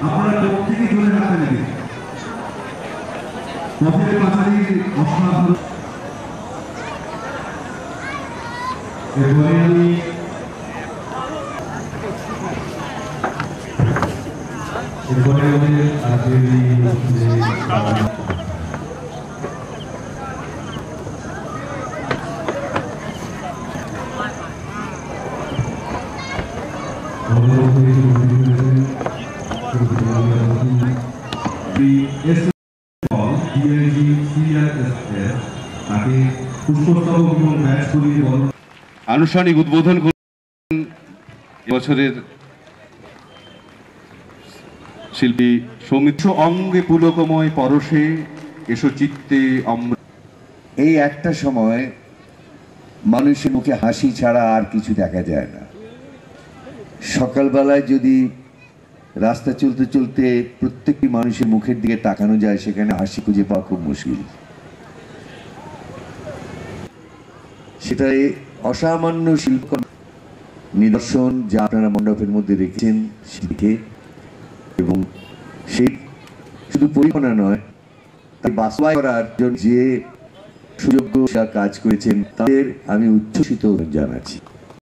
আপনারা প্রত্যেকে জোরে হাতে নেবেন। পথের পাঁচালীর অসাধারণ। এরপরে আমি আমাদের আজকের আনুষ্ঠানিক উদ্বোধন করেন এবছরের শিল্পী সৌমিত্র। অঙ্গে পুলকময় পরশে এসো চিত্তে অমৃত। এই একটা সময় মানুষের মুখে হাসি ছাড়া আর কিছু দেখা যায় না। সকালবেলায় যদি রাস্তা চলতে চলতে প্রত্যেকটি মানুষের মুখের দিকে তাকানো যায়, সেখানে হাসি খুঁজে পাওয়া খুব মুশকিল। সেটাই অসামান্য শিল্প নিদর্শন যা আপনারা মণ্ডপের মধ্যে রেখেছেন শিখে, এবং সেই শুধু পরিকল্পনা নয়, তাই বাস্তবায়ন করার জন্য যে সুযোগ্য কাজ করেছেন তাদের আমি উচ্ছ্বসিত জানাচ্ছি।